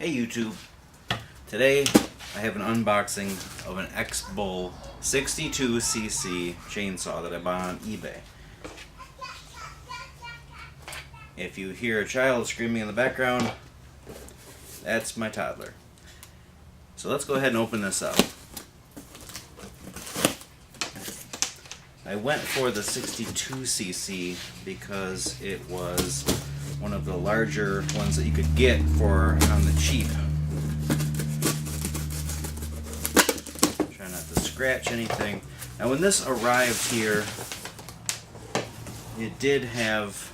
Hey YouTube, today I have an unboxing of an XBULL 62cc chainsaw that I bought on eBay. If you hear a child screaming in the background, that's my toddler. So let's go ahead and open this up. I went for the 62cc because it was one of the larger ones that you could get for on the cheap. Try not to scratch anything. Now when this arrived here, it did have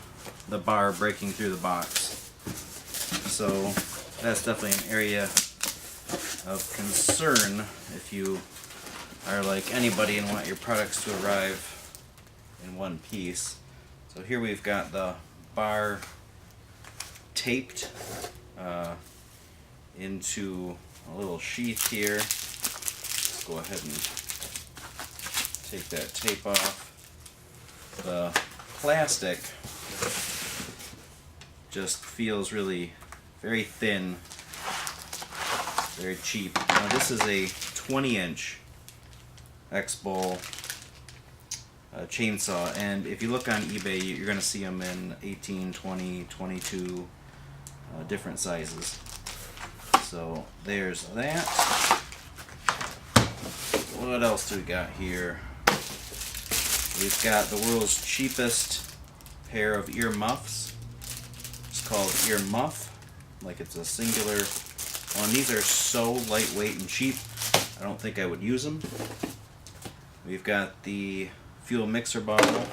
the bar breaking through the box. So that's definitely an area of concern if you are like anybody and want your products to arrive in one piece. So here we've got the bar taped into a little sheath here. Let's go ahead and take that tape off. The plastic just feels really very thin, very cheap. Now this is a 20-inch XBULL chainsaw, and if you look on eBay you're going to see them in 18, 20, 22 different sizes. So there's that. What else do we got here? We've got the world's cheapest pair of ear muffs. It's called ear muff, like it's a singular one. These are so lightweight and cheap, I don't think I would use them. We've got the fuel mixer bottle,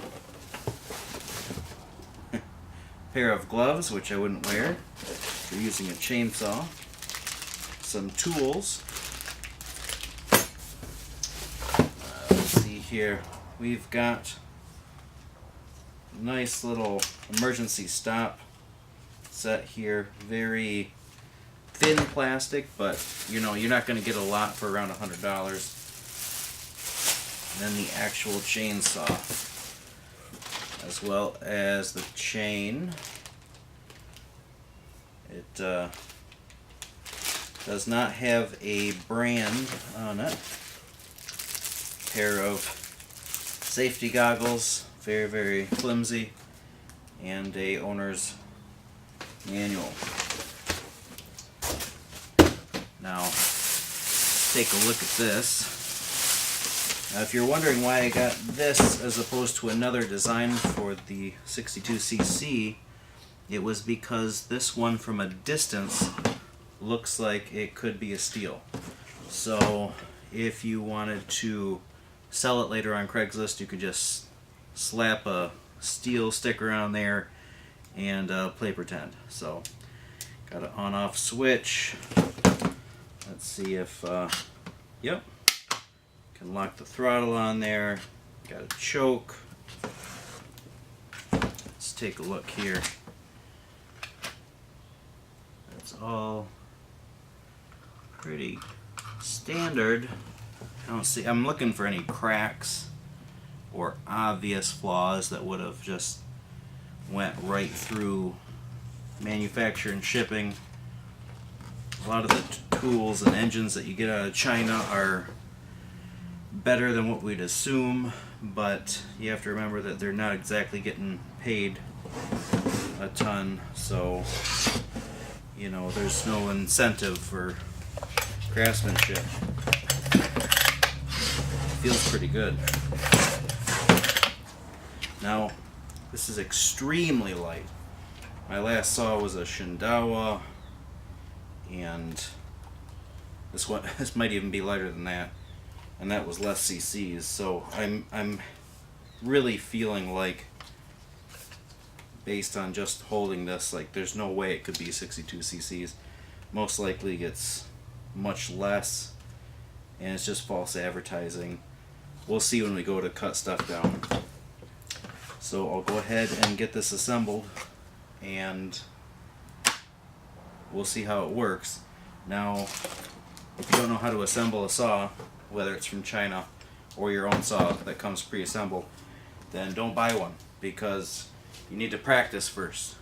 pair of gloves, which I wouldn't wear if you're using a chainsaw, some tools. Let's see here, we've got a nice little emergency stop set here, very thin plastic, but you know you're not going to get a lot for around $100. And then the actual chainsaw, as well as the chain. It does not have a brand on it. Pair of safety goggles, very, very flimsy, and a owner's manual. Now, let's take a look at this. Now, if you're wondering why I got this as opposed to another design for the 62cc, it was because this one from a distance looks like it could be a steal. So if you wanted to sell it later on Craigslist, you could just slap a steel sticker on there and play pretend. So got an on-off switch. Let's see if, yep. Can lock the throttle on there. Got a choke. Let's take a look here. That's all pretty standard. I don't see, I'm looking for any cracks or obvious flaws that would have just went right through manufacture and shipping. A lot of the tools and engines that you get out of China are better than what we'd assume, but you have to remember that they're not exactly getting paid a ton, so you know there's no incentive for craftsmanship. Feels pretty good. Now this is extremely light. My last saw was a Shindawa, and this might even be lighter than that. And that was less cc's, so I'm really feeling like, based on just holding this, like there's no way it could be 62 cc's. Most likely it's much less, and it's just false advertising. We'll see when we go to cut stuff down. So I'll go ahead and get this assembled, and we'll see how it works. Now, if you don't know how to assemble a saw, whether it's from China or your own saw that comes pre-assembled, then don't buy one, because you need to practice first.